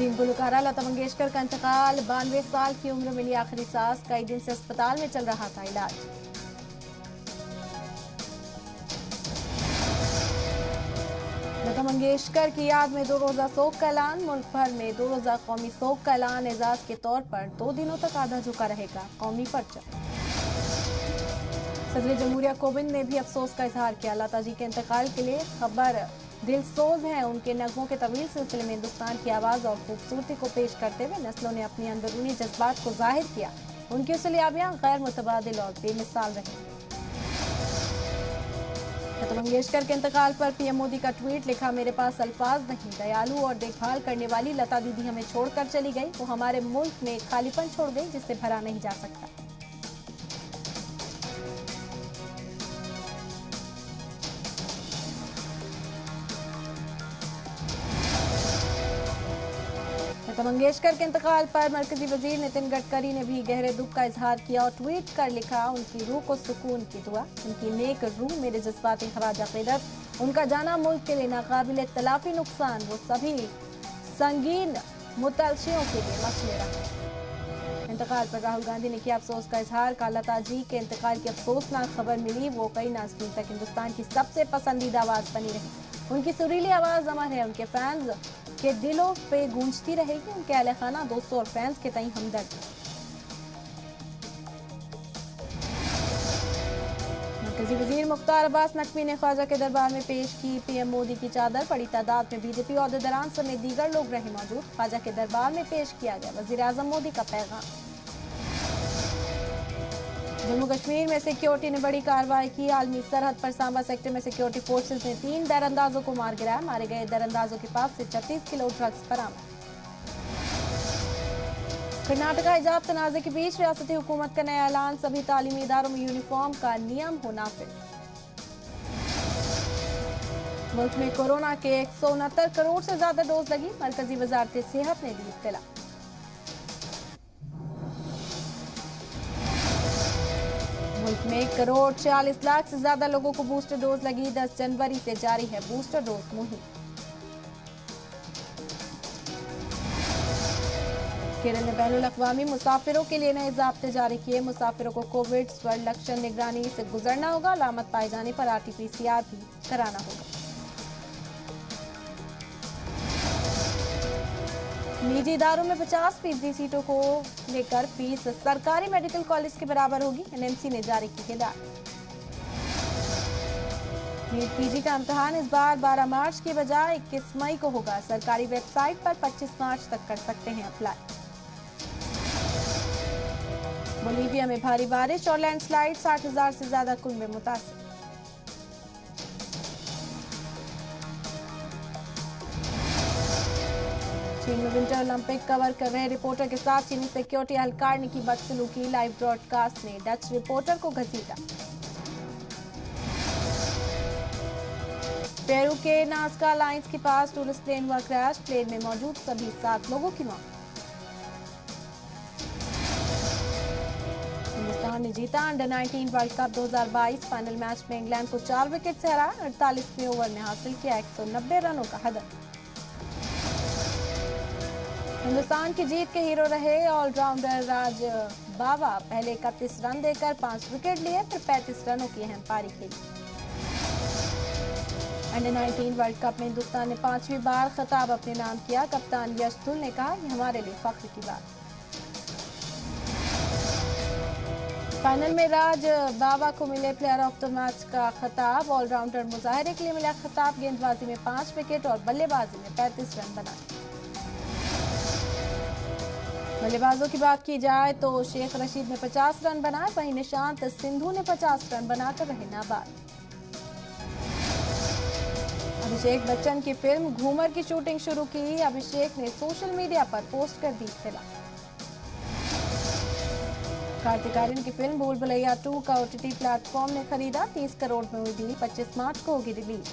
अजीम गुलकारा लता मंगेशकर का इंतकाल। 92 साल की उम्र मिली आखिरी सांस। कई दिन से अस्पताल में चल रहा था इलाज। लता मंगेशकर की याद में 2 रोजा शोक का ऐलान। मुल्क भर में 2 रोजा कौमी शोक का ऐलान। एजाज के तौर पर 2 दिनों तक आधा झुका रहेगा कौमी परचम। सदर जमहूरिया कोविंद ने भी अफसोस का इजहार किया। लता जी के इंतकाल के लिए खबर दिलसोज है। उनके नगमों के तवील सिलसिले में हिंदुस्तान की आवाज और खूबसूरती को पेश करते हुए नस्लों ने अपनी अंदरूनी जज्बात को जाहिर किया। उनकी सलाबियां गैर मुतबादिल और बेमिसाल रही। लता मंगेशकर के इंतकाल पर पीएम मोदी का ट्वीट लिखा, मेरे पास अल्फाज नहीं। दयालु और देखभाल करने वाली लता दीदी हमें छोड़कर चली गई। वो हमारे मुल्क में खालीपन छोड़ गई जिससे भरा नहीं जा सकता। लता मंगेशकर के इंतकाल पर मरकजी वजीर नितिन गडकरी ने भी गहरे दुख का इजहार किया और ट्वीट कर लिखा, उनकी रूह को सुकून की दुआ। उनकी नेक रूह मेरे जज्बाती खराज अकीदत। उनका जाना मुल्क के लिए नाकाबिल तलाफी नुकसान वो सभी संगीन मुतलशियों के लिए मसले रहा। इंतकाल पर राहुल गांधी ने किया अफसोस का इजहार। कहा, लता जी के इंतकाल की अफसोसनाक खबर मिली वो कई नाज़रीन तक हिंदुस्तान की सबसे पसंदीदा आवाज़ बनी रही। उनकी सुरीली आवाज़ अमर है, उनके फैंस के दिलों पे गूंजती रहेगी। उनके अहले खाना, दोस्तों और फैंस के तई हमदर्द। मरकजी वजीर मुख्तार अब्बास नकवी ने ख्वाजा के दरबार में पेश की पीएम मोदी की चादर। बड़ी तादाद में बीजेपी ओहदेदारान समेत दीगर लोग रहे मौजूद। ख्वाजा के दरबार में पेश किया गया वजीर आजम मोदी का पैगाम। जम्मू कश्मीर में सिक्योरिटी ने बड़ी कार्रवाई की। आलमी सरहद पर सांबा सेक्टर में सिक्योरिटी फोर्सेस ने 3 दरअंदाजों को मार गिराया। मारे गए दरअंदाजों के पास से 36 किलो ड्रग्स बरामद। कर्नाटका हिजाब तनाज़े के बीच रियासती हुकूमत का नया ऐलान। सभी तालीमी इदारों में यूनिफॉर्म का नियम हो नाफिज। मुल्क में कोरोना के 169 करोड़ से ज्यादा डोज लगी। मरकजी वजारत सेहत ने दी इत्तला। मुल्क में 1 करोड़ 46 लाख से ज्यादा लोगों को बूस्टर डोज लगी। 10 जनवरी से जारी है बूस्टर डोज मुहिम। केरल ने बैनुल अक़वामी मुसाफिरों के लिए नए ज़ाब्ते जारी किए। मुसाफिरों को कोविड स्वर्ण लक्षण निगरानी से गुजरना होगा। अलामत पाए जाने पर RT-PCR भी कराना होगा। निजी इदारों में 50% सीटों को लेकर फीस सरकारी मेडिकल कॉलेज के बराबर होगी। NMC ने जारी की हिदायत। नीट PG का इम्तिहान इस बार 12 मार्च की बजाय 21 मई को होगा। सरकारी वेबसाइट पर 25 मार्च तक कर सकते हैं अप्लाई। बोलीविया में भारी बारिश और लैंडस्लाइड, 60,000 से ज्यादा कुनबे मुतासिर। चीन में विंटर ओलंपिक कवर कर रहे रिपोर्टर के साथ चीनी सिक्योरिटी एहलकार ने की बदसलूकी। लाइव ब्रॉडकास्ट ने डच रिपोर्टर को घसीटा। पेरू के नाज़का लाइंस के पास टूरिस्ट प्लेन हुआ क्रैश। प्लेन में मौजूद सभी 7 लोगों की मौत। हिंदुस्तान ने जीता under 19 world cup 2022। Final match में इंग्लैंड को 4 विकेट से हराया। 48वें ओवर में हासिल किया 190 रनों का हदफ। हिंदुस्तान की जीत के हीरो रहे ऑलराउंडर राज बावा। पहले 31 रन देकर 5 विकेट लिए, फिर 35 रनों की अहम पारी खेली। अंडर 19 वर्ल्ड कप में हिंदुस्तान ने 5वीं बार खिताब अपने नाम किया। कप्तान यश धुल ने कहा, यह हमारे लिए फख्र की बात। फाइनल में राज बावा को मिले प्लेयर ऑफ द मैच का खिताब। ऑलराउंडर मुजाहिरे के लिए मिला खिताब। गेंदबाजी में 5 विकेट और बल्लेबाजी में 35 रन बनाए। बल्लेबाजों की बात की जाए तो शेख रशीद ने 50 रन बनाए। वहीं निशांत सिंधु ने 50 रन बनाकर रहे नाबाद। अभिषेक बच्चन की फिल्म घूमर की शूटिंग शुरू की। अभिषेक ने सोशल मीडिया पर पोस्ट कर दी इत्तला। कार्तिक आर्यन की फिल्म भूल भुलैया 2 का OTT प्लेटफॉर्म ने खरीदा। 30 करोड़ में हुई डील। 25 मार्च को होगी रिलीज।